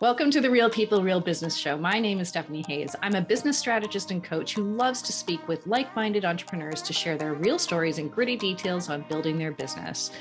Welcome to the Real People, Real Business Show. My name is Stephanie Hayes. I'm a business strategist and coach who loves to speak with like-minded entrepreneurs to share their real stories and gritty details on building their business.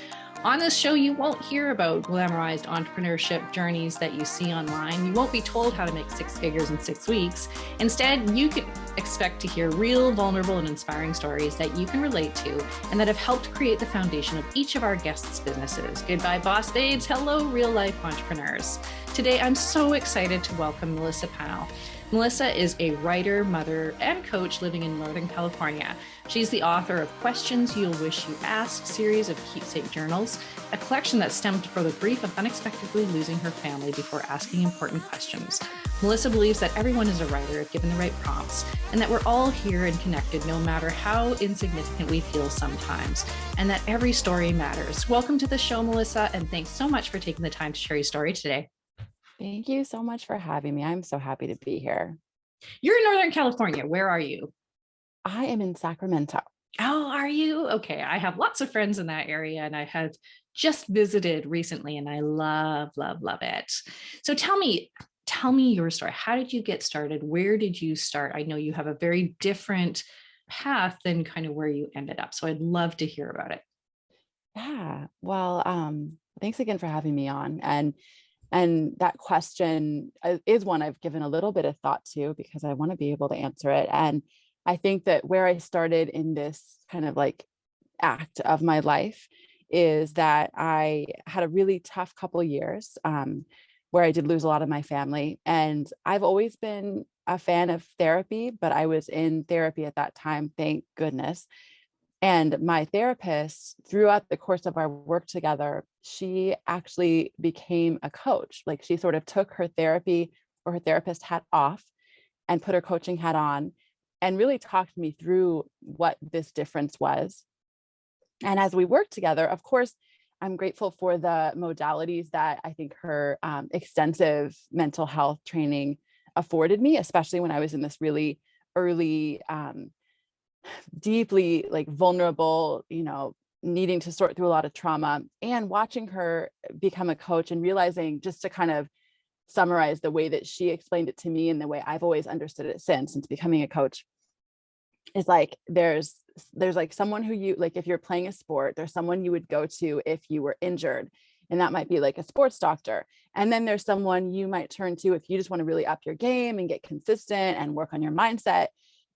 On this show, you won't hear about glamorized entrepreneurship journeys that you see online. You won't be told how to make six figures in 6 weeks. Instead, you can expect to hear real, vulnerable, and inspiring stories that you can relate to and that have helped create the foundation of each of our guests' businesses. Goodbye, boss babes. Hello, real life entrepreneurs. Today, I'm so excited to welcome Melissa Pennel. Melissa is a writer, mother, and coach living in Northern California. She's the author of Questions You'll Wish You Asked, series of keepsake journals, a collection that stemmed from the grief of unexpectedly losing her family before asking important questions. Melissa believes that everyone is a writer if given the right prompts, and that we're all here and connected no matter how insignificant we feel sometimes, and that every story matters. Welcome to the show, Melissa, and thanks so much for taking the time to share your story today. Thank you so much for having me. I'm so happy to be here. You're in Northern California. Where are you? I am in Sacramento. Oh, are you? Okay. I have lots of friends in that area and I have just visited recently and I love it. So tell me your story. How did you get started? Where did you start? I know you have a very different path than kind of where you ended up. So I'd love to hear about it. Yeah. Well, thanks again for having me on. And that question is one I've given a little bit of thought to because I want to be able to answer it. And I think that where I started in this kind of like act of my life is that I had a really tough couple of years where I did lose a lot of my family. And I've always been a fan of therapy, but I was in therapy at that time, thank goodness. And my therapist, throughout the course of our work together, she actually became a coach. Like she sort of took her therapy or her therapist hat off and put her coaching hat on and really talked me through what this difference was. And as we worked together, of course, I'm grateful for the modalities that I think her extensive mental health training afforded me, especially when I was in this really early deeply like vulnerable, needing to sort through a lot of trauma, and watching her become a coach and realizing, just to kind of summarize the way that she explained it to me and the way I've always understood it since becoming a coach, is like there's like someone who you like, if you're playing a sport, there's someone you would go to if you were injured, and that might be like a sports doctor. And then there's someone you might turn to if you just want to really up your game and get consistent and work on your mindset,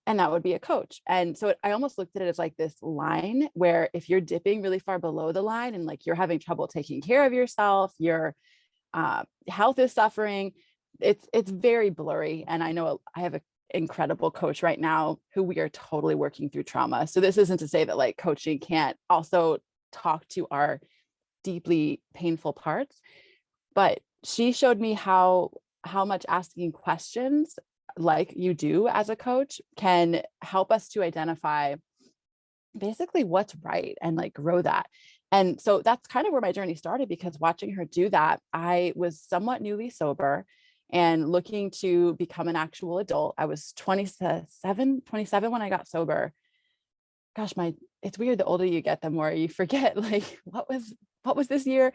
and that would be a coach. And so I almost looked at it as like this line where if you're dipping really far below the line and like you're having trouble taking care of yourself, your health is suffering, it's very blurry. And I know I have an incredible coach right now who we are totally working through trauma. So this isn't to say that like coaching can't also talk to our deeply painful parts, but she showed me how much asking questions like you do as a coach can help us to identify basically what's right and like grow that. And so that's kind of where my journey started, because watching her do that, I was somewhat newly sober and looking to become an actual adult. I was 27 when I got sober. Gosh, it's weird. The older you get, the more you forget like what was this year.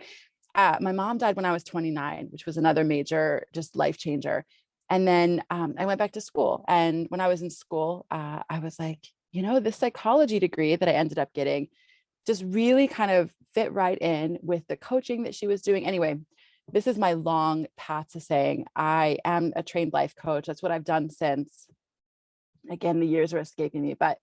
My mom died when I was 29, which was another major just life changer. And then I went back to school. And when I was in school, I was like, this psychology degree that I ended up getting just really kind of fit right in with the coaching that she was doing. Anyway, this is my long path to saying I am a trained life coach. That's what I've done since, again, the years are escaping me, but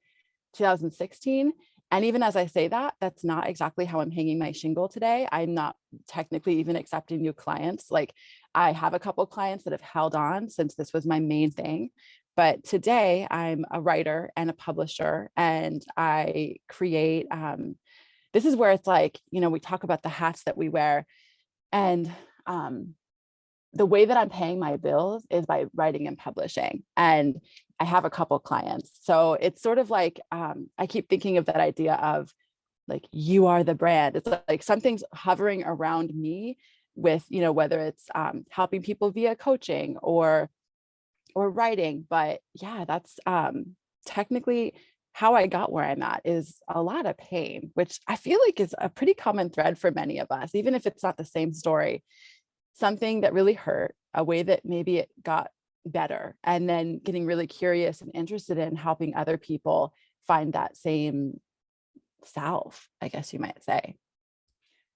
2016. And even as I say that, that's not exactly how I'm hanging my shingle today. I'm not technically even accepting new clients. Like I have a couple of clients that have held on since this was my main thing. But today I'm a writer and a publisher, and I create, this is where it's like, we talk about the hats that we wear, and the way that I'm paying my bills is by writing and publishing. And I have a couple clients. So it's sort of like, I keep thinking of that idea of like, you are the brand. It's like something's hovering around me with, whether it's helping people via coaching or writing. But yeah, that's technically how I got where I'm at, is a lot of pain, which I feel like is a pretty common thread for many of us, even if it's not the same story. something that really hurt, a way that maybe it got better, and then getting really curious and interested in helping other people find that same self, I guess you might say.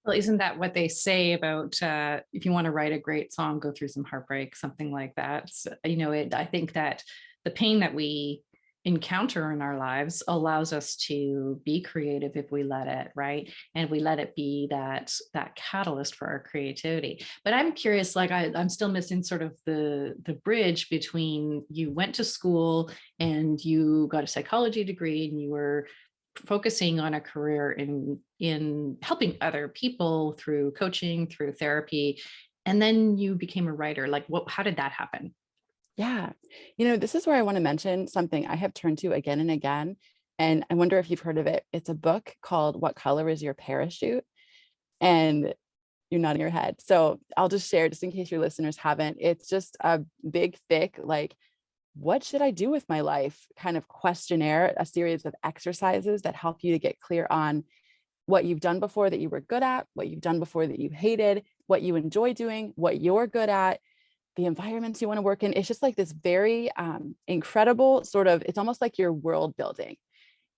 Well, isn't that what they say about if you want to write a great song, go through some heartbreak, something like that? So, I think that the pain that we encounter in our lives allows us to be creative if we let it, right? And we let it be that catalyst for our creativity. But I'm curious, like I'm still missing sort of the bridge between you went to school and you got a psychology degree and you were focusing on a career in helping other people through coaching, through therapy, and then you became a writer. Like, how did that happen? Yeah. This is where I want to mention something I have turned to again and again. And I wonder if you've heard of it. It's a book called What Color is Your Parachute? And you're nodding your head. So I'll just share, just in case your listeners haven't. It's just a big, thick, like, what should I do with my life kind of questionnaire, a series of exercises that help you to get clear on what you've done before that you were good at, what you've done before that you hated, what you enjoy doing, what you're good at, the environments you want to work in. It's just like this very incredible sort of, it's almost like you're world building.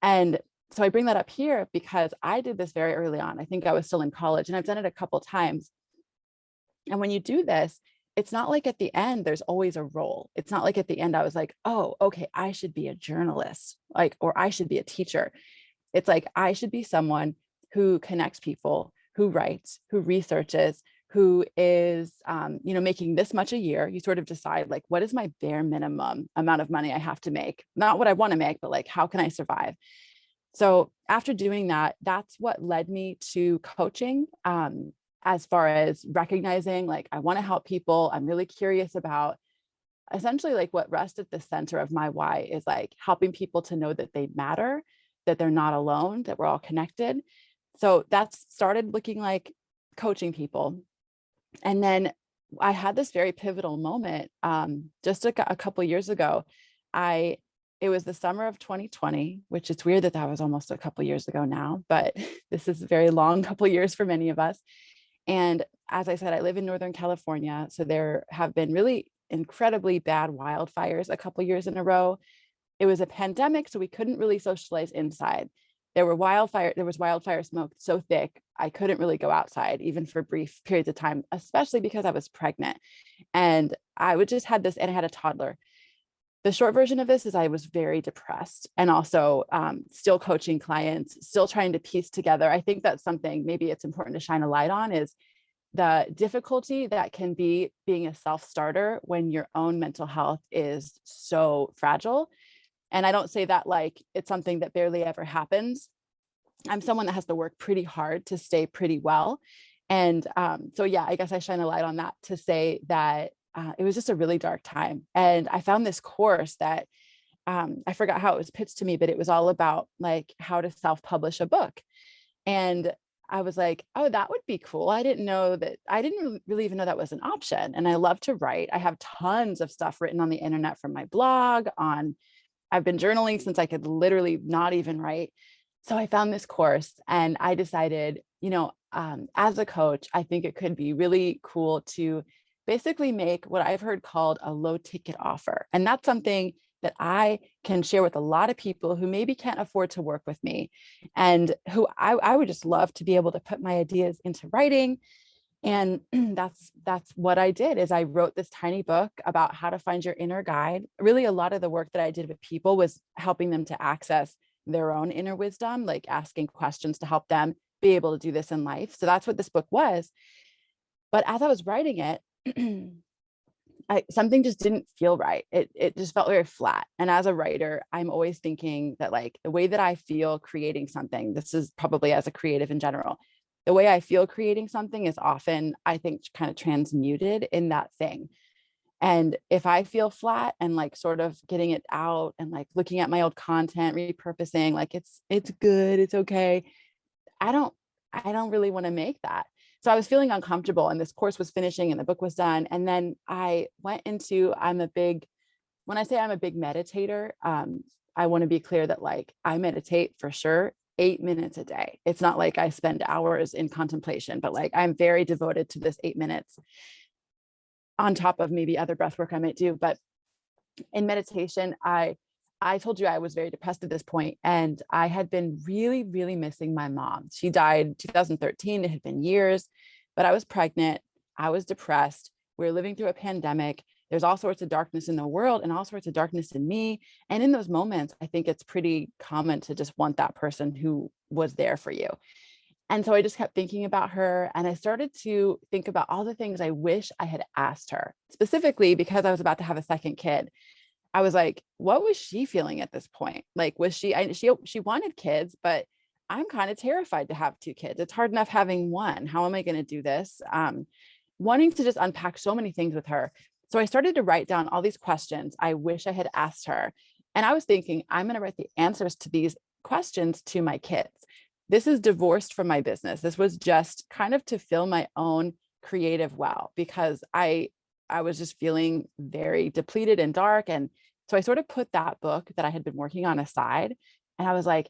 And so I bring that up here because I did this very early on. I think I was still in college, and I've done it a couple times. And when you do this, it's not like at the end, there's always a role. It's not like at the end, I was like, oh, okay, I should be a journalist, like, or I should be a teacher. It's like, I should be someone who connects people, who writes, who researches, who is, making this much a year. You sort of decide, like, what is my bare minimum amount of money I have to make? Not what I want to make, but like, how can I survive? So after doing that, that's what led me to coaching. As far as recognizing, like, I want to help people. I'm really curious about essentially, like, what rests at the center of my why is like helping people to know that they matter, that they're not alone, that we're all connected. So that's started looking like coaching people. And then I had this very pivotal moment just a couple of years ago. It was the summer of 2020, which it's weird that that was almost a couple of years ago now, but this is a very long couple of years for many of us. And as I said, I live in Northern California. So there have been really incredibly bad wildfires a couple of years in a row. It was a pandemic, so we couldn't really socialize inside. There was wildfire smoke so thick, I couldn't really go outside, even for brief periods of time, especially because I was pregnant. And I would just had this, and I had a toddler. The short version of this is I was very depressed, and also still coaching clients, still trying to piece together. I think that's something maybe it's important to shine a light on, is the difficulty that can be being a self-starter when your own mental health is so fragile. And I don't say that like it's something that barely ever happens. I'm someone that has to work pretty hard to stay pretty well. And so, yeah, I guess I shine a light on that to say that it was just a really dark time. And I found this course that I forgot how it was pitched to me, but it was all about like how to self-publish a book. And I was like, oh, that would be cool. I didn't really even know that was an option. And I love to write. I have tons of stuff written on the internet from my blog I've been journaling since I could literally not even write. So I found this course and I decided, as a coach, I think it could be really cool to basically make what I've heard called a low ticket offer. And that's something that I can share with a lot of people who maybe can't afford to work with me, and who I would just love to be able to put my ideas into writing. And that's what I did, is I wrote this tiny book about how to find your inner guide. Really, a lot of the work that I did with people was helping them to access their own inner wisdom, like asking questions to help them be able to do this in life. So that's what this book was. But as I was writing it, something just didn't feel right. It just felt very flat. And as a writer, I'm always thinking that like the way that I feel creating something, this is probably as a creative in general, the way I feel creating something is often, I think, kind of transmuted in that thing. And if I feel flat and like sort of getting it out and like looking at my old content, repurposing, like it's good, it's okay, I don't really want to make that. So I was feeling uncomfortable, and this course was finishing and the book was done. And then I went into, when I say I'm a big meditator, I want to be clear that like I meditate for sure 8 minutes a day. It's not like I spend hours in contemplation, but like I'm very devoted to this 8 minutes. on top of maybe other breath work I might do. But in meditation, I told you I was very depressed at this point, and I had been really, really missing my mom. She died 2013. It had been years, but I was pregnant. I was depressed. We were living through a pandemic. There's all sorts of darkness in the world and all sorts of darkness in me. And in those moments, I think it's pretty common to just want that person who was there for you. And so I just kept thinking about her, and I started to think about all the things I wish I had asked her, specifically because I was about to have a second kid. I was like, what was she feeling at this point? Like, was she wanted kids, but I'm kind of terrified to have two kids. It's hard enough having one. How am I going to do this? Wanting to just unpack so many things with her. So I started to write down all these questions I wish I had asked her. And I was thinking, I'm going to write the answers to these questions to my kids. This is divorced from my business. This was just kind of to fill my own creative well, because I was just feeling very depleted and dark. And so I sort of put that book that I had been working on aside. And I was like,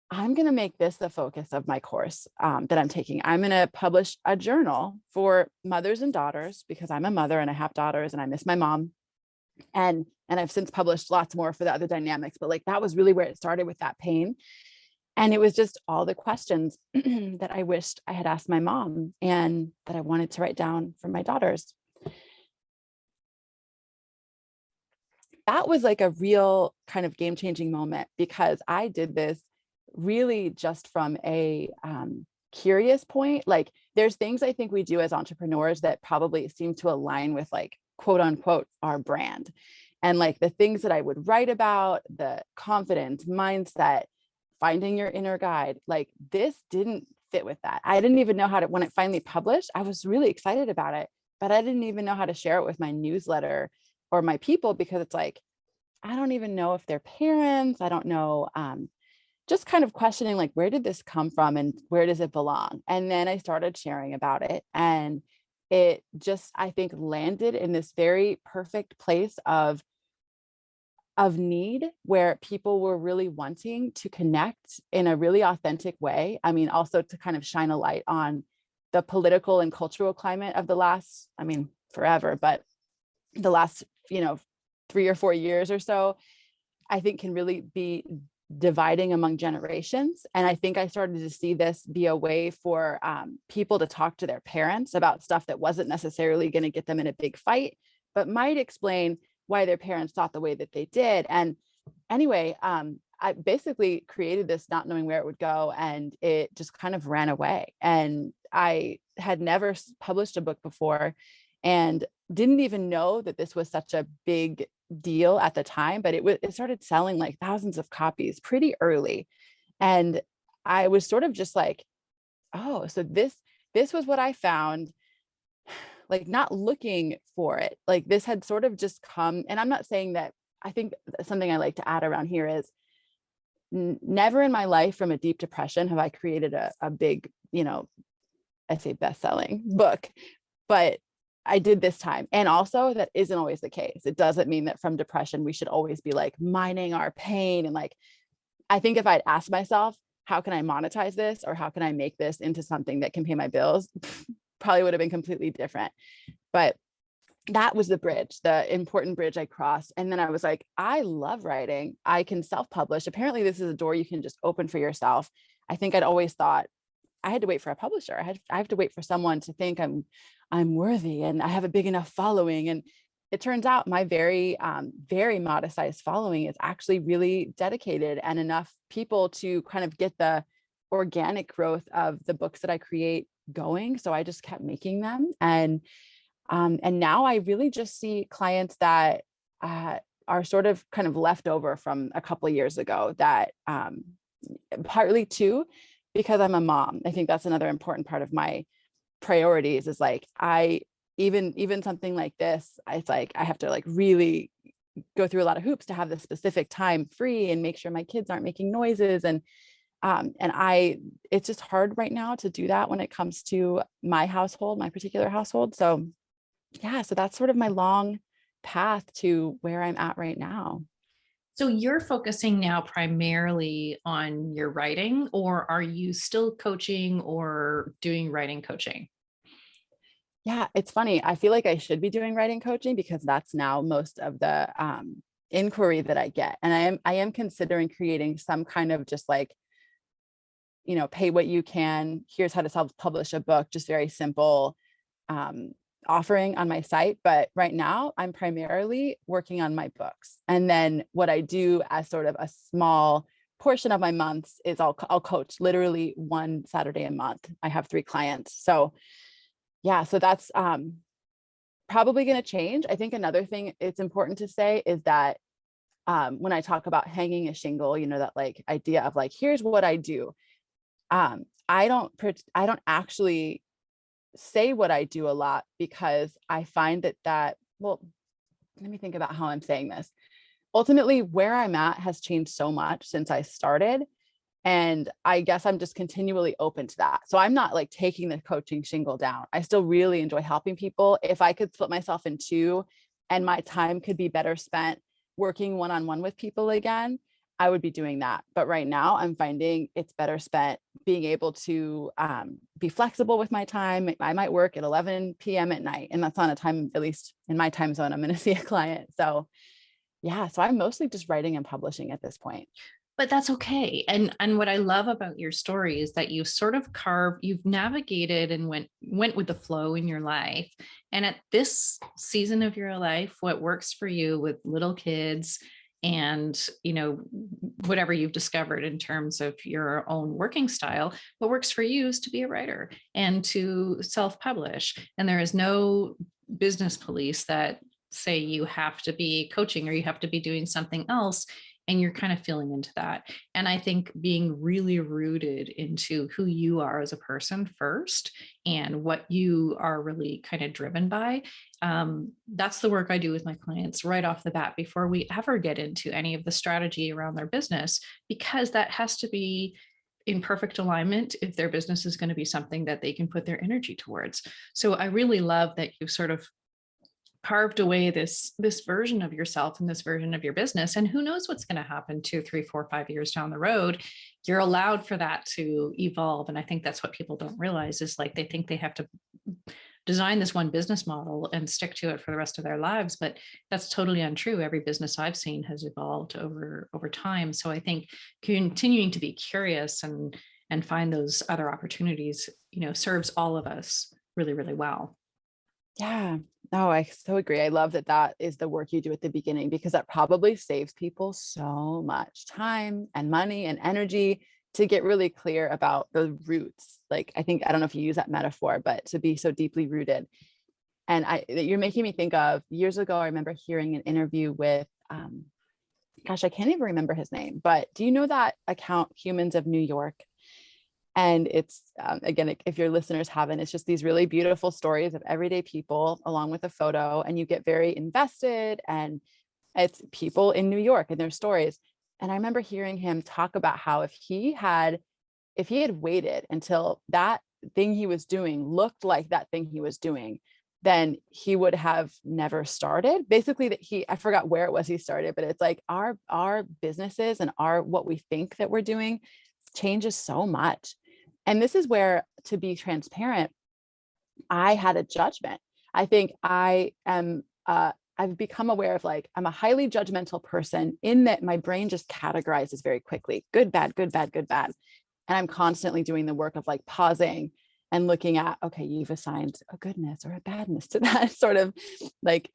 I'm going to make this the focus of my course that I'm taking. I'm going to publish a journal for mothers and daughters, because I'm a mother and I have daughters and I miss my mom. And I've since published lots more for the other dynamics, but like that was really where it started, with that pain. And it was just all the questions that I wished I had asked my mom and that I wanted to write down for my daughters. That was like a real kind of game-changing moment, because I did this really just from a curious point. Like, there's things I think we do as entrepreneurs that probably seem to align with, like, quote unquote, our brand. And like the things that I would write about, the confidence, mindset, finding your inner guide, like this didn't fit with that. I didn't even know how to, when it finally published, I was really excited about it, but I didn't even know how to share it with my newsletter or my people, because it's like, I don't even know if they're parents. I don't know. Just kind of questioning, like, where did this come from and where does it belong? And then I started sharing about it, and it just, I think, landed in this very perfect place of need, where people were really wanting to connect in a really authentic way. I mean, also to kind of shine a light on the political and cultural climate of the last, I mean, forever, but the last, 3 or 4 years or so, I think can really be dividing among generations. And I think I started to see this be a way for people to talk to their parents about stuff that wasn't necessarily going to get them in a big fight, but might explain why their parents thought the way that they did. And anyway, I basically created this not knowing where it would go, and it just kind of ran away. And I had never published a book before and didn't even know that this was such a big deal at the time, but it started selling like thousands of copies pretty early. And I was sort of just like, oh, so this was what I found, like not looking for it. Like this had sort of just come. And I'm not saying that, I think something I like to add around here is never in my life from a deep depression have I created a big, I say best-selling book, but I did this time. And also that isn't always the case. It doesn't mean that from depression, we should always be like mining our pain. And like, I think if I'd asked myself, how can I monetize this? Or how can I make this into something that can pay my bills? Probably would have been completely different. But that was the bridge, the important bridge I crossed. And then I was like, I love writing. I can self-publish. Apparently this is a door you can just open for yourself. I think I'd always thought I had to wait for a publisher. I have to wait for someone to think I'm worthy and I have a big enough following. And it turns out my very, very modest sized following is actually really dedicated, and enough people to kind of get the organic growth of the books that I create going. So I just kept making them. And now I really just see clients that are sort of kind of left over from a couple of years ago, that partly too, because I'm a mom. I think that's another important part of my priorities, is like, even something like this, it's like, I have to like really go through a lot of hoops to have this specific time free and make sure my kids aren't making noises. And it's just hard right now to do that when it comes to my household, my particular household. So yeah, so that's sort of my long path to where I'm at right now. So you're focusing now primarily on your writing, or are you still coaching or doing writing coaching? Yeah, it's funny. I feel like I should be doing writing coaching because that's now most of the inquiry that I get. And I am considering creating some kind of just like, pay what you can. Here's how to self-publish a book, just very simple um, offering on my site. But right now, I'm primarily working on my books. And then what I do as sort of a small portion of my months is I'll coach literally one Saturday a month. I have 3 clients. So yeah, so that's probably going to change. I think another thing it's important to say is that when I talk about hanging a shingle, that like idea of like, here's what I do. I don't actually say what I do a lot because I find well, let me think about how I'm saying this. Ultimately, where I'm at has changed so much since I started. And I guess I'm just continually open to that. So I'm not like taking the coaching shingle down. I still really enjoy helping people. If I could split myself in two and my time could be better spent working one-on-one with people again, I would be doing that. But right now I'm finding it's better spent being able to be flexible with my time. I might work at 11 p.m. at night, and that's on a time, at least in my time zone, I'm going to see a client. So yeah, so I'm mostly just writing and publishing at this point. But that's okay. And what I love about your story is that you sort of you've navigated and went with the flow in your life. And at this season of your life, what works for you with little kids and, whatever you've discovered in terms of your own working style, what works for you is to be a writer and to self-publish. And there is no business police that say you have to be coaching or you have to be doing something else, and you're kind of feeling into that. And I think being really rooted into who you are as a person first and what you are really kind of driven by, that's the work I do with my clients right off the bat before we ever get into any of the strategy around their business, because that has to be in perfect alignment if their business is going to be something that they can put their energy towards. So I really love that you sort of carved away this version of yourself and this version of your business, and who knows what's going to happen 2, 3, 4, 5 years down the road. You're allowed for that to evolve. And I think that's what people don't realize is like they think they have to design this one business model and stick to it for the rest of their lives, but that's totally untrue. Every business I've seen has evolved over time. So I think continuing to be curious and find those other opportunities, serves all of us really, really well. Yeah, no, I so agree. I love that that is the work you do at the beginning because that probably saves people so much time and money and energy to get really clear about the roots. Like, I don't know if you use that metaphor, but to be so deeply rooted. And you're making me think of years ago, I remember hearing an interview with, gosh, I can't even remember his name, but do you know that account, Humans of New York? And it's, again, if your listeners haven't, it's just these really beautiful stories of everyday people along with a photo, and you get very invested, and it's people in New York and their stories. And I remember hearing him talk about how if he had waited until that thing he was doing looked like that thing he was doing, then he would have never started. Basically, I forgot where it was he started, but it's like our businesses and what we think that we're doing changes so much. And this is where, to be transparent, I had a judgment. I think I've become aware of like, I'm a highly judgmental person in that my brain just categorizes very quickly, good, bad, good, bad, good, bad. And I'm constantly doing the work of like pausing and looking at, okay, you've assigned a goodness or a badness to that, sort of like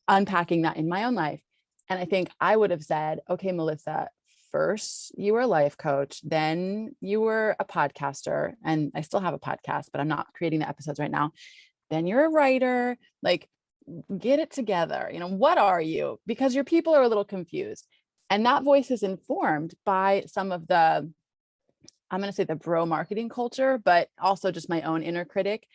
unpacking that in my own life. And I think I would have said, okay, Melissa, first you were a life coach, then you were a podcaster, and I still have a podcast, but I'm not creating the episodes right now. Then you're a writer, like get it together. What are you? Because your people are a little confused. And that voice is informed by some of the, I'm going to say the bro marketing culture, but also just my own inner critic.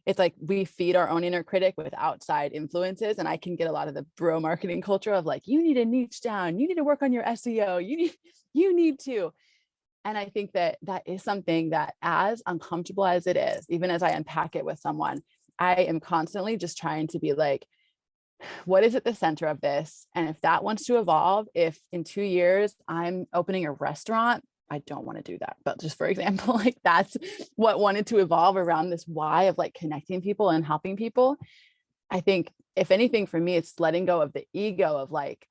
It's like we feed our own inner critic with outside influences. And I can get a lot of the bro marketing culture of like, you need to niche down, you need to work on your SEO, you need to. And I think that is something that, as uncomfortable as it is, even as I unpack it with someone, I am constantly just trying to be like, what is at the center of this? And if that wants to evolve, if in 2 years I'm opening a restaurant, I don't want to do that. But just for example, like that's what wanted to evolve around this why of like connecting people and helping people. I think if anything for me, it's letting go of the ego of like,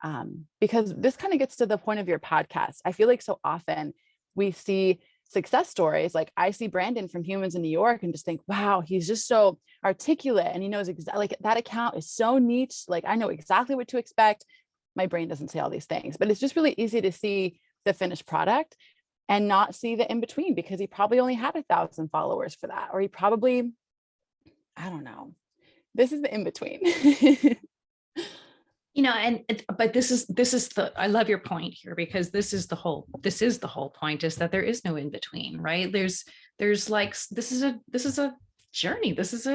because this kind of gets to the point of your podcast. I feel like so often we see success stories. Like I see Brandon from Humans in New York and just think, wow, he's just so articulate and he knows exactly, like that account is so niche. Like I know exactly what to expect. My brain doesn't say all these things, but it's just really easy to see the finished product and not see the in between, because he probably only had 1,000 followers for that, or he probably, I don't know. This is the in between. But this is I love your point here, because this is the whole point, is that there is no in between, right? There's like, this is a journey. This is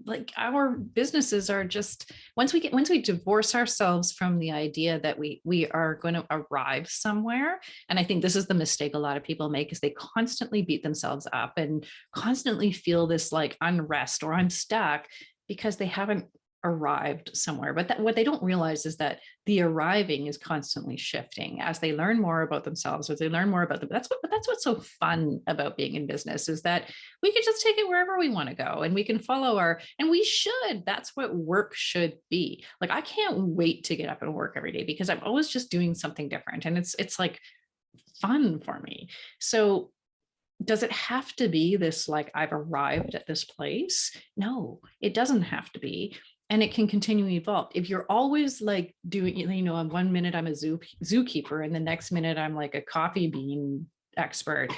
like, our businesses are just, once we divorce ourselves from the idea that we are going to arrive somewhere. And I think this is the mistake a lot of people make, is they constantly beat themselves up and constantly feel this like unrest, or I'm stuck, because they haven't arrived somewhere. But what they don't realize is that the arriving is constantly shifting as they learn more about themselves, as they learn more about them. That's what's so fun about being in business, is that we can just take it wherever we want to go, and we can follow and we should. That's what work should be. Like, I can't wait to get up and work every day, because I'm always just doing something different, and it's like fun for me. So does it have to be this, like, I've arrived at this place? No, it doesn't have to be. And it can continue to evolve. If you're always like doing, in 1 minute I'm a zookeeper, and the next minute I'm like a coffee bean expert,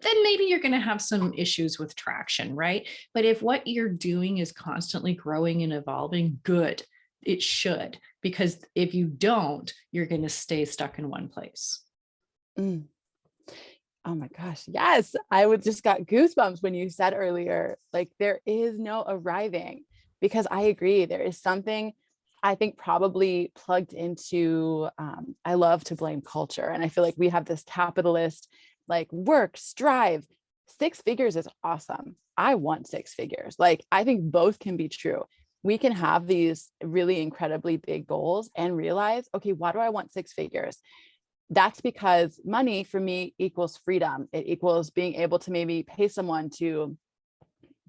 then maybe you're going to have some issues with traction, right? But if what you're doing is constantly growing and evolving, good, it should. Because if you don't, you're going to stay stuck in one place. Mm. Oh my gosh. Yes. I would just got goosebumps when you said earlier, like there is no arriving, because I agree. There is something I think probably plugged into, I love to blame culture. And I feel like we have this capitalist, like work, strive, 6 figures is awesome. I want 6 figures. Like, I think both can be true. We can have these really incredibly big goals and realize, okay, why do I want 6 figures? That's because money for me equals freedom. It equals being able to maybe pay someone to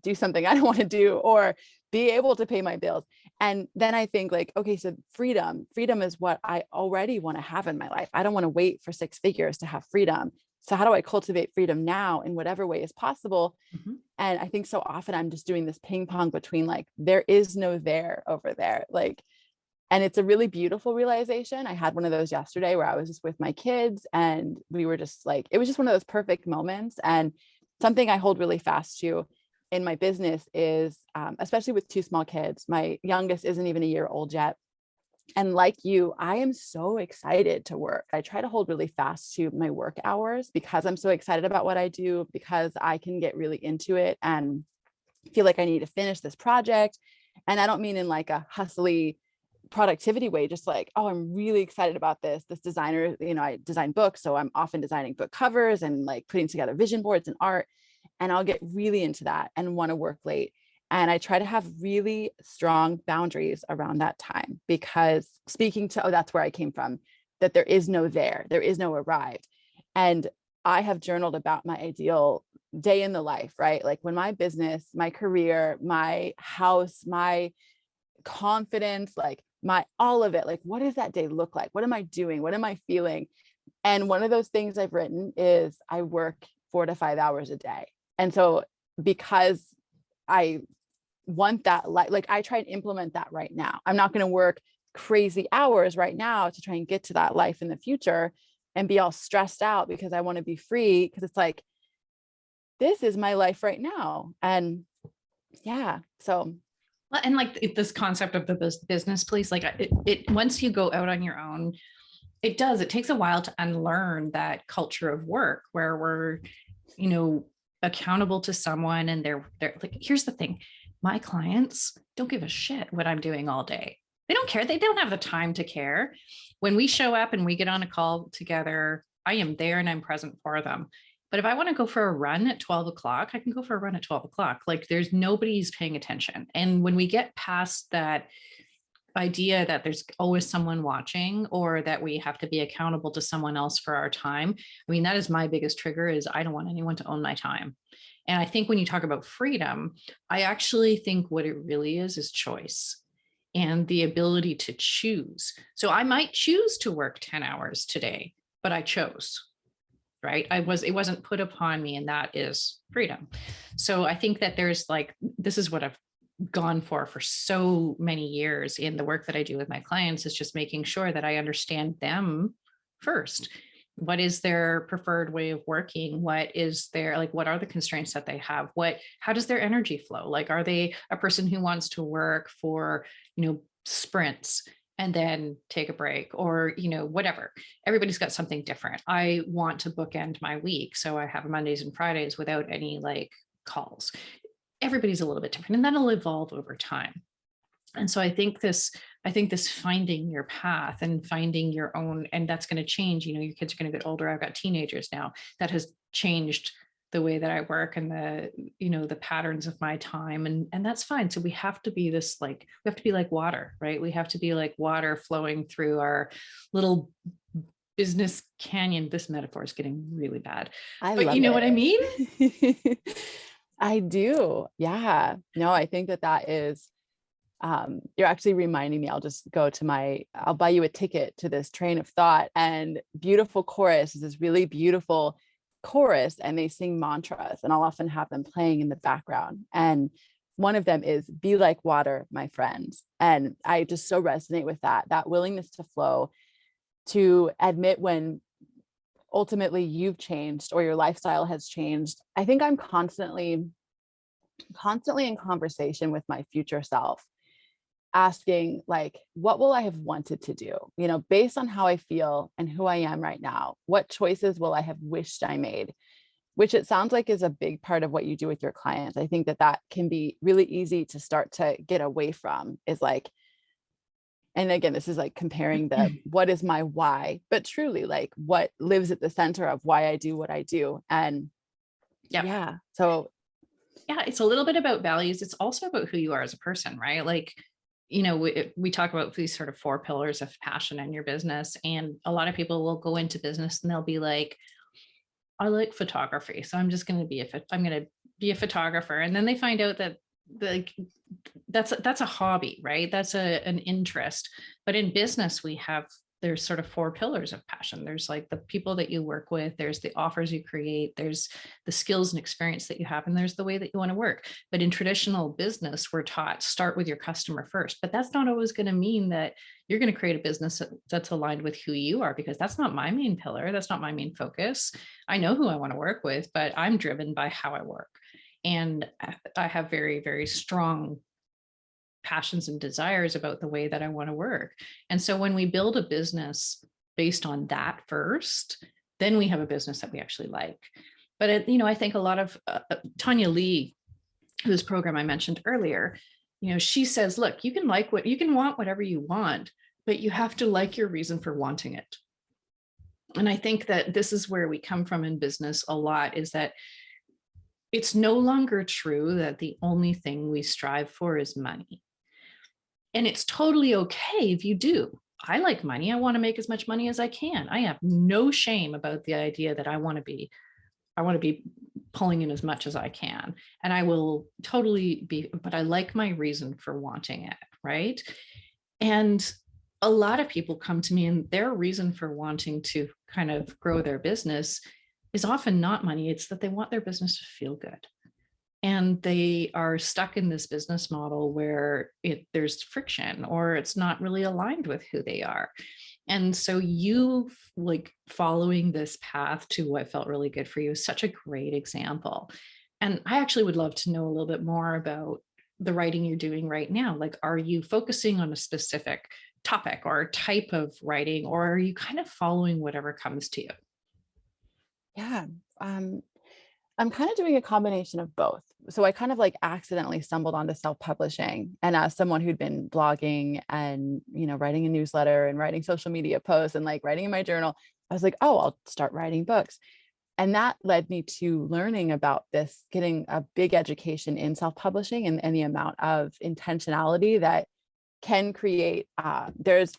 do something I don't want to do, or be able to pay my bills. And then I think like, okay, so freedom is what I already want to have in my life. I don't want to wait for 6 figures to have freedom. So how do I cultivate freedom now in whatever way is possible? Mm-hmm. And I think so often I'm just doing this ping pong between like, there is no there over there. Like, and it's a really beautiful realization. I had one of those yesterday where I was just with my kids and we were just like, it was just one of those perfect moments. And something I hold really fast to in my business is, especially with 2 small kids, my youngest isn't even a year old yet. And like you, I am so excited to work. I try to hold really fast to my work hours because I'm so excited about what I do, because I can get really into it and feel like I need to finish this project. And I don't mean in like a hustly productivity way, just like, oh, I'm really excited about this designer, I design books. So I'm often designing book covers and like putting together vision boards and art. And I'll get really into that and want to work late. And I try to have really strong boundaries around that time, because speaking to, that's where I came from, that there is no arrived. And I have journaled about my ideal day in the life, right? Like when my business, my career, my house, my confidence, like my, all of it, like, what does that day look like? What am I doing? What am I feeling? And one of those things I've written is I work 4 to 5 hours a day. And so because I want that, like I try and implement that right now. I'm not going to work crazy hours right now to try and get to that life in the future and be all stressed out because I want to be free. Because it's like, this is my life right now. And yeah, so. And like this concept of the business police, like it once you go out on your own, it takes a while to unlearn that culture of work where we're, accountable to someone. And they're like, here's the thing. My clients don't give a shit what I'm doing all day. They don't care. They don't have the time to care. When we show up and we get on a call together, I am there and I'm present for them. But if I want to go for a run at 12 o'clock, I can go for a run at 12 o'clock. Like, there's nobody's paying attention. And when we get past that idea that there's always someone watching or that we have to be accountable to someone else for our time. I mean, that is my biggest trigger is I don't want anyone to own my time. And I think when you talk about freedom, I actually think what it really is choice and the ability to choose. So I might choose to work 10 hours today, but I chose, right? It wasn't put upon me, and that is freedom. So I think that there's like, this is what I've gone for so many years in the work that I do with my clients, is just making sure that I understand them first. What is their preferred way of working? What is their, like, what are the constraints that they have? How does their energy flow? Like, are they a person who wants to work for, sprints and then take a break, or, whatever? Everybody's got something different. I want to bookend my week, so I have Mondays and Fridays without any like calls. Everybody's a little bit different, and that'll evolve over time. And so I think this finding your path and finding your own, and that's going to change. Your kids are going to get older. I've got teenagers now. That has changed the way that I work and the patterns of my time. And that's fine. So we have to be like water, right? We have to be like water flowing through our little business canyon. This metaphor is getting really bad, but you know what I mean? I do. Yeah. No, I think that is, you're actually reminding me. I'll just go to I'll buy you a ticket to this train of thought. And Beautiful Chorus is this really beautiful chorus, and they sing mantras, and I'll often have them playing in the background. And one of them is, be like water, my friends. And I just so resonate with that willingness to flow, to admit when ultimately you've changed or your lifestyle has changed. I think I'm constantly in conversation with my future self, asking like, what will I have wanted to do? Based on how I feel and who I am right now, what choices will I have wished I made? Which it sounds like is a big part of what you do with your clients. I think that can be really easy to start to get away from, is like, and again, this is like comparing what is my why, but truly like what lives at the center of why I do what I do. And yeah. So yeah, it's a little bit about values. It's also about who you are as a person, right? Like, we talk about these sort of 4 pillars of passion in your business. And a lot of people will go into business and they'll be like, I like photography, so I'm just going to I'm going to be a photographer. And then they find out that that's a hobby, right? That's an interest. But in business, there's sort of 4 pillars of passion. There's like the people that you work with, there's the offers you create, there's the skills and experience that you have, and there's the way that you want to work. But in traditional business, we're taught start with your customer first. But that's not always going to mean that you're going to create a business that's aligned with who you are, because that's not my main pillar. That's not my main focus. I know who I want to work with, but I'm driven by how I work. And I have very, very strong passions and desires about the way that I want to work. And so when we build a business based on that first, then we have a business that we actually like. But I think a lot of Tanya Lee, whose program I mentioned earlier, she says, look, you can want whatever you want, but you have to like your reason for wanting it. And I think that this is where we come from in business a lot, is that it's no longer true that the only thing we strive for is money. And it's totally okay if you do. I like money. I want to make as much money as I can. I have no shame about the idea that I want to be pulling in as much as I can. And I will totally but I like my reason for wanting it, right? And a lot of people come to me, and their reason for wanting to kind of grow their business is often not money. It's that they want their business to feel good. And they are stuck in this business model where there's friction, or it's not really aligned with who they are. And so you like following this path to what felt really good for you is such a great example. And I actually would love to know a little bit more about the writing you're doing right now. Like, are you focusing on a specific topic or type of writing, or are you kind of following whatever comes to you? Yeah. I'm kind of doing a combination of both. So I kind of like accidentally stumbled onto self-publishing, and as someone who'd been blogging and, writing a newsletter and writing social media posts and like writing in my journal, I was like, oh, I'll start writing books. And that led me to learning about this, getting a big education in self-publishing and the amount of intentionality that can create, there's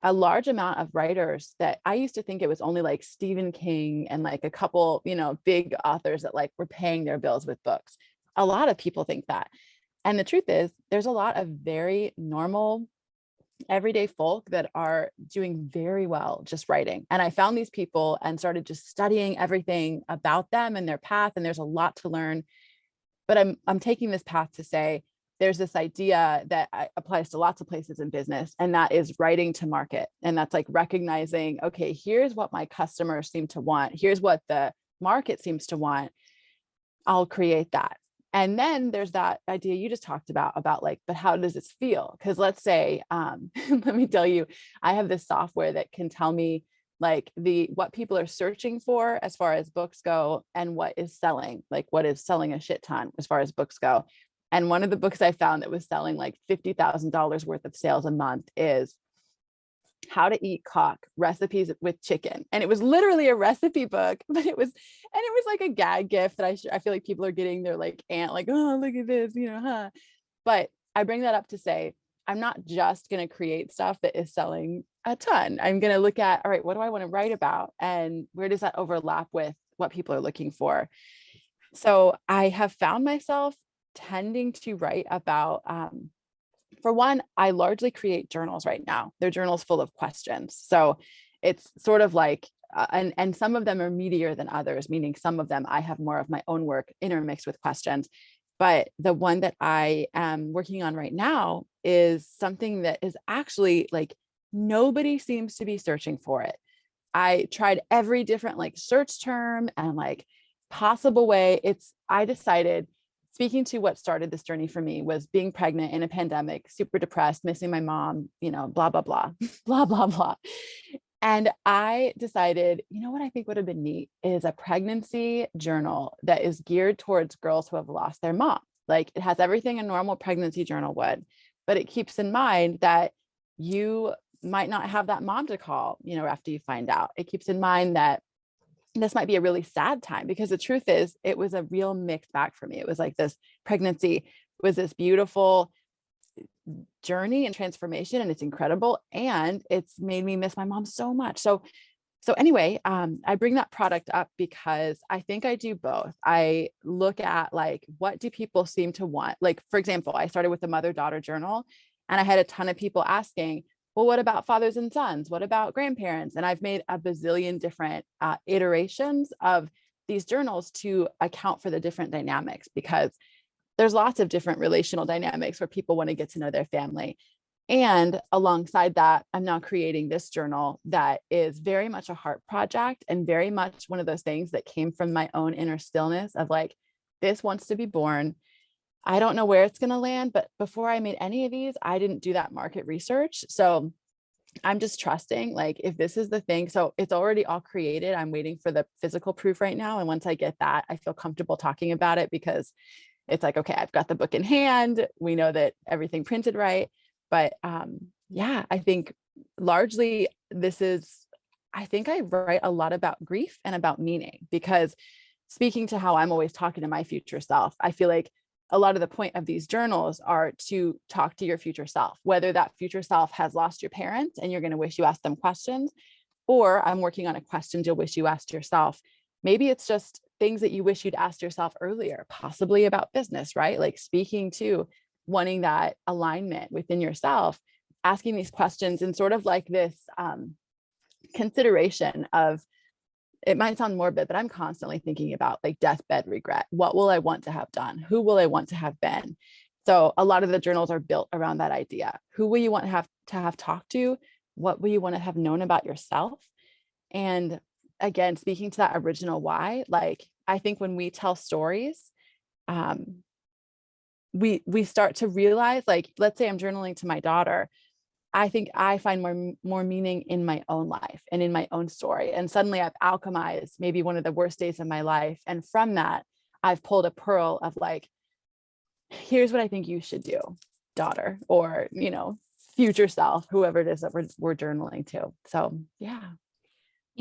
a large amount of writers that I used to think it was only like Stephen King and like a couple, big authors that like were paying their bills with books. A lot of people think that. And the truth is, there's a lot of very normal, everyday folk that are doing very well just writing. And I found these people and started just studying everything about them and their path. And there's a lot to learn. But I'm taking this path to say there's this idea that applies to lots of places in business, and that is writing to market. And that's like recognizing, okay, here's what my customers seem to want. Here's what the market seems to want. I'll create that. And then there's that idea you just talked about like, but how does this feel? Because let's say, let me tell you, I have this software that can tell me like what people are searching for as far as books go and what is selling, like what is selling a shit ton as far as books go. And one of the books I found that was selling like $50,000 worth of sales a month is How to Eat Cock, Recipes with Chicken. And it was literally a recipe book, but it was like a gag gift that I feel like people are getting their like aunt, like, oh, look at this, huh? But I bring that up to say, I'm not just going to create stuff that is selling a ton. I'm going to look at, all right, what do I want to write about? And where does that overlap with what people are looking for? So I have found myself tending to write about, for one, I largely create journals right now. They're journals full of questions. So it's sort of like, and some of them are meatier than others, meaning some of them I have more of my own work intermixed with questions. But the one that I am working on right now is something that is actually like, nobody seems to be searching for it. I tried every different like search term and like possible way. I decided, speaking to what started this journey for me, was being pregnant in a pandemic, super depressed, missing my mom, blah, blah, blah, blah, blah, blah. And I decided, what I think would have been neat is a pregnancy journal that is geared towards girls who have lost their mom. Like it has everything a normal pregnancy journal would, but it keeps in mind that you might not have that mom to call, after you find out. It keeps in mind that this might be a really sad time, because the truth is it was a real mixed bag for me. It was like this pregnancy was this beautiful journey and transformation, and it's incredible. And it's made me miss my mom so much. So anyway, I bring that product up because I think I do both. I look at like, what do people seem to want? Like, for example, I started with a mother-daughter journal, and I had a ton of people asking, well, what about fathers and sons? What about grandparents? And I've made a bazillion different iterations of these journals to account for the different dynamics, because there's lots of different relational dynamics where people want to get to know their family. And alongside that, I'm now creating this journal that is very much a heart project, and very much one of those things that came from my own inner stillness of like, this wants to be born. I don't know where it's going to land, but before I made any of these, I didn't do that market research. So I'm just trusting, like, if this is the thing, so it's already all created. I'm waiting for the physical proof right now. And once I get that, I feel comfortable talking about it, because it's like, okay, I've got the book in hand. We know that everything printed right. But yeah, I think largely I think I write a lot about grief and about meaning, because speaking to how I'm always talking to my future self, I feel like a lot of the point of these journals are to talk to your future self, whether that future self has lost your parents and you're going to wish you asked them questions, or I'm working on a question you'll wish you asked yourself. Maybe it's just things that you wish you'd asked yourself earlier, possibly about business, right? Like speaking to wanting that alignment within yourself, asking these questions and sort of like this consideration of, it might sound morbid, but I'm constantly thinking about like deathbed regret. What will I want to have done? Who will I want to have been? So a lot of the journals are built around that idea. Who will you want to have talked to? What will you want to have known about yourself? And again, speaking to that original why, like, I think when we tell stories, we start to realize, like, let's say I'm journaling to my daughter. I think I find more meaning in my own life and in my own story. And suddenly I've alchemized maybe one of the worst days of my life. And from that, I've pulled a pearl of like, here's what I think you should do, daughter, or, future self, whoever it is that we're journaling to. So, yeah.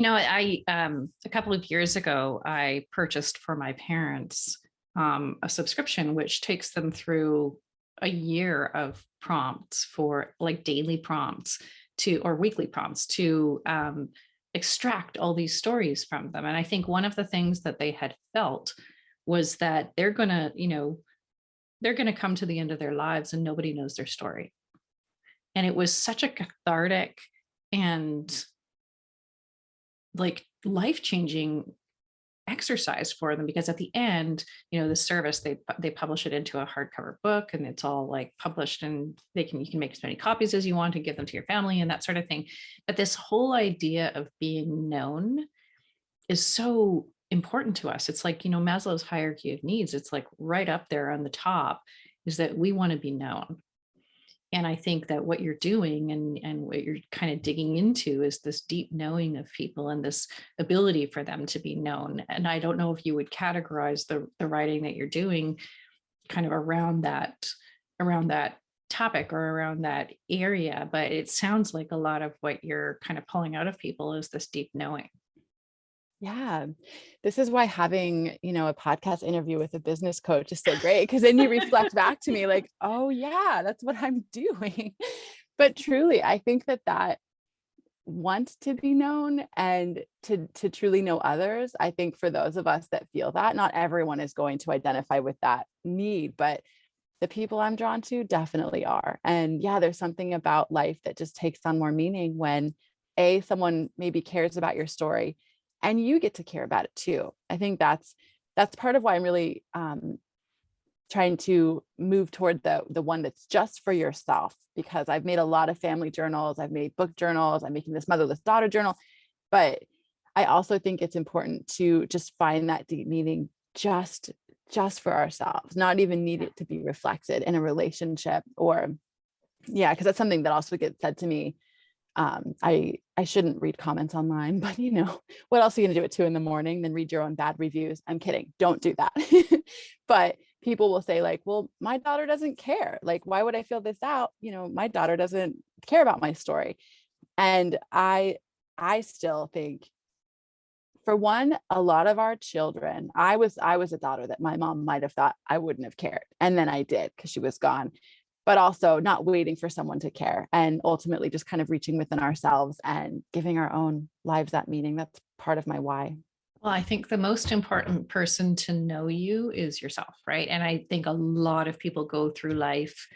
I a couple of years ago, I purchased for my parents a subscription which takes them through a year of prompts for like daily prompts or weekly prompts to extract all these stories from them. And I think one of the things that they had felt was that they're going to come to the end of their lives and nobody knows their story. And it was such a cathartic and like life-changing exercise for them, because at the end, the service, they publish it into a hardcover book, and it's all like published, and you can make as many copies as you want and give them to your family and that sort of thing. But this whole idea of being known is so important to us. It's like, Maslow's hierarchy of needs, it's like right up there on the top, is that we want to be known. And I think that what you're doing and what you're kind of digging into is this deep knowing of people and this ability for them to be known. And I don't know if you would categorize the writing that you're doing kind of around that topic or around that area, but it sounds like a lot of what you're kind of pulling out of people is this deep knowing. Yeah. This is why having, a podcast interview with a business coach is so great, because then you reflect back to me like, oh yeah, that's what I'm doing. But truly, I think that want to be known and to truly know others. I think for those of us that feel that, not everyone is going to identify with that need, but the people I'm drawn to definitely are. And yeah, there's something about life that just takes on more meaning when someone maybe cares about your story and you get to care about it too. I think that's part of why I'm really trying to move toward the one that's just for yourself, because I've made a lot of family journals, I've made book journals, I'm making this motherless daughter journal, but I also think it's important to just find that deep meaning just for ourselves, not even need it to be reflected in a relationship because that's something that also gets said to me. I shouldn't read comments online, but what else are you gonna do at 2 a.m, then read your own bad reviews? I'm kidding. Don't do that. But people will say like, well, my daughter doesn't care. Like, why would I fill this out? My daughter doesn't care about my story. And I still think, for one, a lot of our children, I was a daughter that my mom might have thought I wouldn't have cared. And then I did, because she was gone. But also not waiting for someone to care, and ultimately just kind of reaching within ourselves and giving our own lives that meaning. That's part of my why. Well, I think the most important person to know you is yourself, right? And I think a lot of people go through life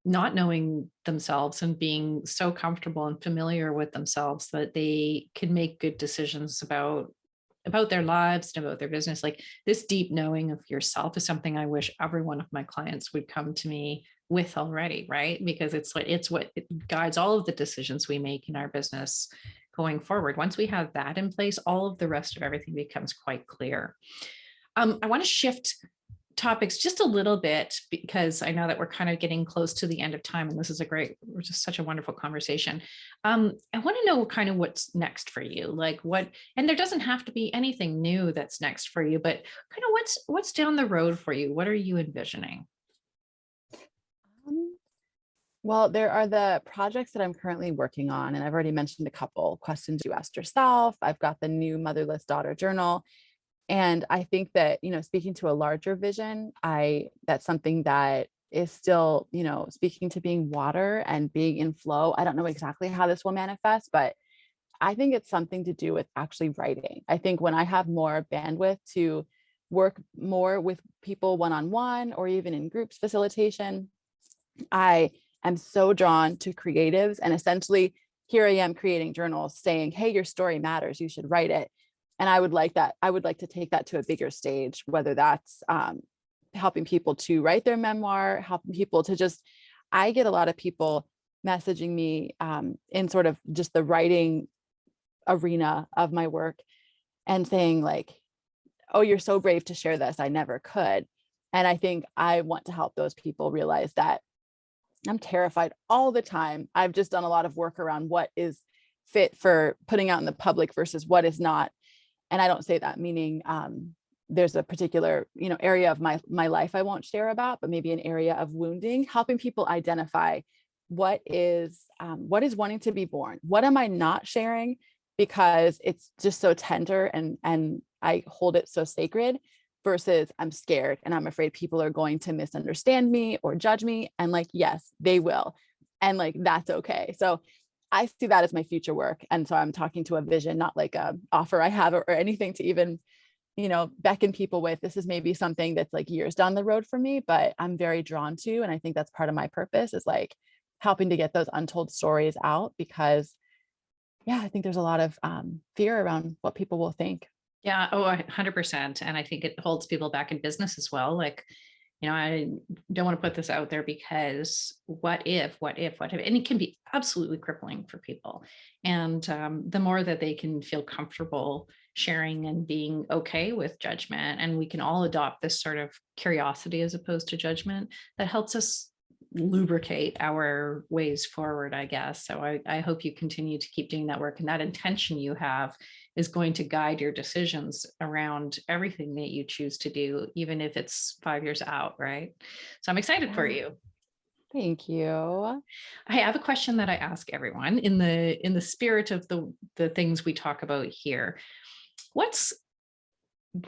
not knowing themselves and being so comfortable and familiar with themselves that they can make good decisions about their lives and about their business. Like, this deep knowing of yourself is something I wish every one of my clients would come to me with already, right? Because it's what it guides all of the decisions we make in our business going forward. Once we have that in place, all of the rest of everything becomes quite clear. I want to shift topics just a little bit, because I know that we're kind of getting close to the end of time, and this is just such a wonderful conversation. I want to know kind of what's next for you, like and there doesn't have to be anything new that's next for you, but kind of what's down the road for you? What are you envisioning? Well, there are the projects that I'm currently working on, and I've already mentioned a couple questions you asked yourself. I've got the new Motherless Daughter Journal. And I think that, speaking to a larger vision, that's something that is still, speaking to being water and being in flow. I don't know exactly how this will manifest, but I think it's something to do with actually writing. I think when I have more bandwidth to work more with people one-on-one or even in groups facilitation, I am so drawn to creatives, and essentially here I am creating journals saying, hey, your story matters, you should write it. And I would like to take that to a bigger stage, whether that's helping people to write their memoir, helping people to I get a lot of people messaging me in sort of just the writing arena of my work and saying like, oh, you're so brave to share this, I never could. And I think I want to help those people realize that I'm terrified all the time. I've just done a lot of work around what is fit for putting out in the public versus what is not. And I don't say that meaning there's a particular, area of my life I won't share about, but maybe an area of wounding, helping people identify what is wanting to be born. What am I not sharing because it's just so tender and I hold it so sacred, versus I'm scared and I'm afraid people are going to misunderstand me or judge me. And like, yes, they will. And like, that's okay. So I see that as my future work. And so I'm talking to a vision, not like a offer I have or anything to even, beckon people with. This is maybe something that's like years down the road for me, but I'm very drawn to. And I think that's part of my purpose, is like helping to get those untold stories out, because yeah, I think there's a lot of fear around what people will think. Yeah. Oh, 100%. And I think it holds people back in business as well. Like, I don't want to put this out there because what if, and it can be absolutely crippling for people. And the more that they can feel comfortable sharing and being okay with judgment, and we can all adopt this sort of curiosity as opposed to judgment, that helps us lubricate our ways forward, I guess. So I hope you continue to keep doing that work, and that intention you have is going to guide your decisions around everything that you choose to do, even if it's 5 years out, right? So I'm excited for you. Thank you. I have a question that I ask everyone in the spirit of the things we talk about here. What's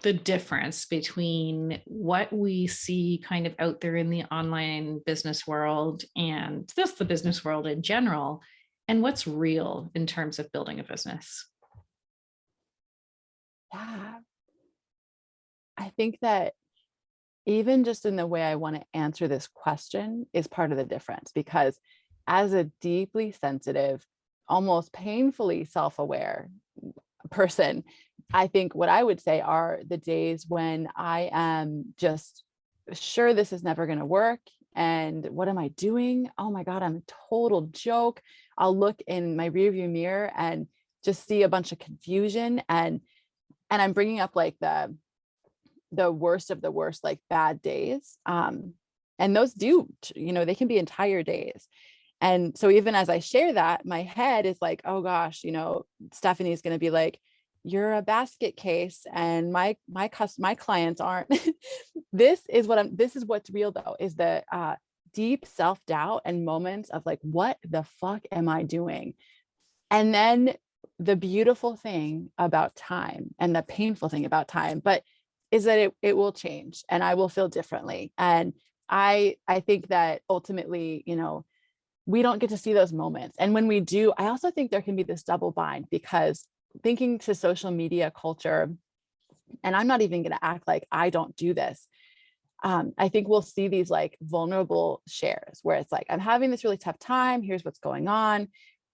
the difference between what we see kind of out there in the online business world and just the business world in general, and what's real in terms of building a business? Yeah. I think that even just in the way I want to answer this question is part of the difference, because as a deeply sensitive, almost painfully self-aware person, I think what I would say are the days when I am just sure this is never going to work. And what am I doing? Oh my God, I'm a total joke. I'll look in my rearview mirror and just see a bunch of confusion, and I'm bringing up like the worst of the worst, like bad days. And those they can be entire days. And so even as I share that, my head is like, oh gosh, Stephanie's going to be like, you're a basket case, and my clients aren't. This is what's real though, is the deep self-doubt and moments of like, what the fuck am I doing? And then the beautiful thing about time, and the painful thing about time, but is that it will change and I will feel differently. And I think that ultimately, we don't get to see those moments. And when we do, I also think there can be this double bind, because thinking to social media culture, and I'm not even going to act like I don't do this. I think we'll see these like vulnerable shares where it's like, I'm having this really tough time. Here's what's going on.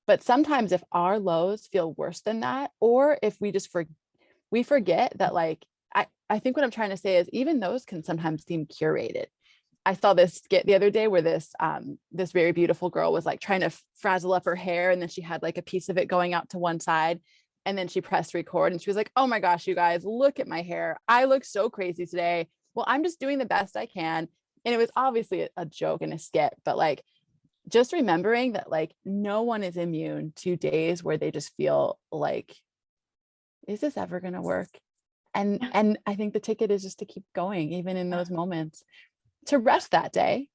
But sometimes if our lows feel worse than that, or if we just we forget that, like, I think what I'm trying to say is even those can sometimes seem curated. I saw this skit the other day where this very beautiful girl was like trying to frazzle up her hair, and then she had like a piece of it going out to one side, and then she pressed record and she was like, oh my gosh, you guys, look at my hair. I look so crazy today. Well, I'm just doing the best I can. And it was obviously a joke and a skit, but like, just remembering that like no one is immune to days where they just feel like, is this ever going to work? And I think the ticket is just to keep going, even in those moments, to rest that day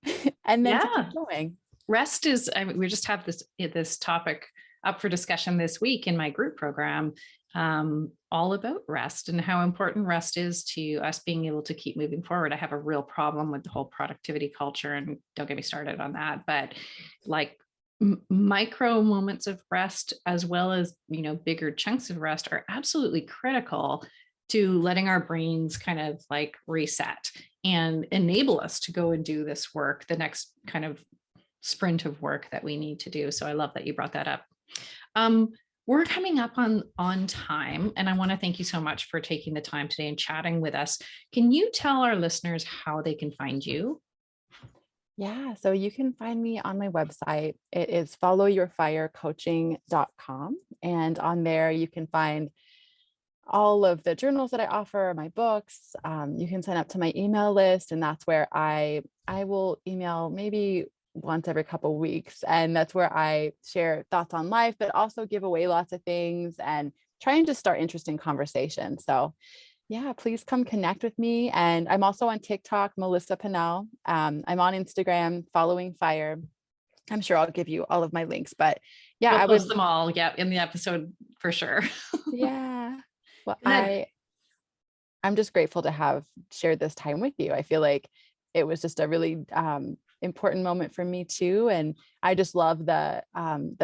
and then to keep going. Rest is, we just have this topic up for discussion this week in my group program, all about rest and how important rest is to us being able to keep moving forward. I have a real problem with the whole productivity culture, and don't get me started on that, but like micro moments of rest, as well as, bigger chunks of rest, are absolutely critical to letting our brains kind of like reset and enable us to go and do this work, the next kind of sprint of work that we need to do. So I love that you brought that up. We're coming up on time, and I want to thank you so much for taking the time today and chatting with us. Can you tell our listeners how they can find you? Yeah, so you can find me on my website. It is followyourfirecoaching.com. And on there, you can find all of the journals that I offer, my books. You can sign up to my email list, and that's where I will email maybe once every couple of weeks. And that's where I share thoughts on life, but also give away lots of things and try and just start interesting conversations. So yeah, please come connect with me. And I'm also on TikTok, Melissa Pennel. I'm on Instagram, Following Fire. I'm sure I'll give you all of my links, but yeah, we'll post them all. Yeah, in the episode for sure. Yeah. Well, I'm just grateful to have shared this time with you. I feel like it was just a really important moment for me too. And I just love the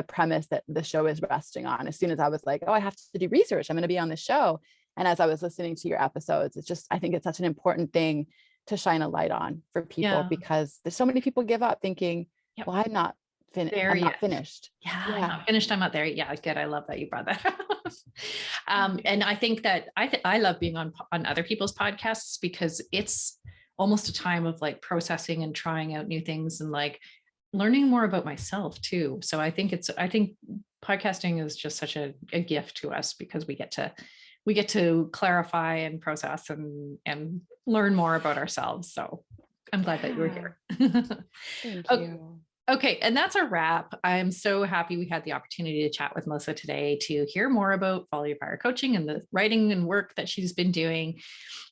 premise that the show is resting on. As soon as I was like, oh, I have to do research, I'm going to be on the show. And as I was listening to your episodes, it's just, I think it's such an important thing to shine a light on for people, Yeah. because there's so many people give up thinking, Yep. well, I'm not There yet. finished. Yeah, Yeah. I'm not finished. I'm not there. Yeah, good. I love that you brought that up. And I think that I love being on other people's podcasts because it's almost a time of like processing and trying out new things and like learning more about myself too. So I think podcasting is just such a gift to us because we get to clarify and process and learn more about ourselves. So I'm glad that you were here. Thank Okay. you. Okay, and that's a wrap. I'm so happy we had the opportunity to chat with Melissa today to hear more about Follow Your Fire coaching and the writing and work that she's been doing,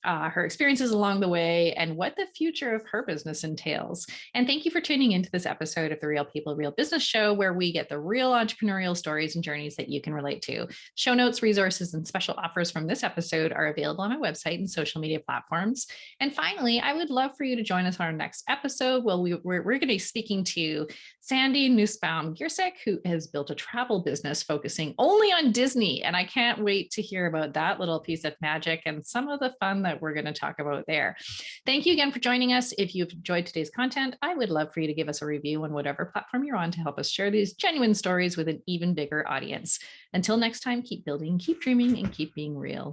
her experiences along the way, and what the future of her business entails. And thank you for tuning into this episode of the Real People, Real Business Show, where we get the real entrepreneurial stories and journeys that you can relate to. Show notes, resources, and special offers from this episode are available on my website and social media platforms. And finally, I would love for you to join us on our next episode. Well, we're going to be speaking to Sandy Nussbaum-Giersek, who has built a travel business focusing only on Disney. And I can't wait to hear about that little piece of magic and some of the fun that we're going to talk about there. Thank you again for joining us. If you've enjoyed today's content, I would love for you to give us a review on whatever platform you're on to help us share these genuine stories with an even bigger audience. Until next time, keep building, keep dreaming, and keep being real.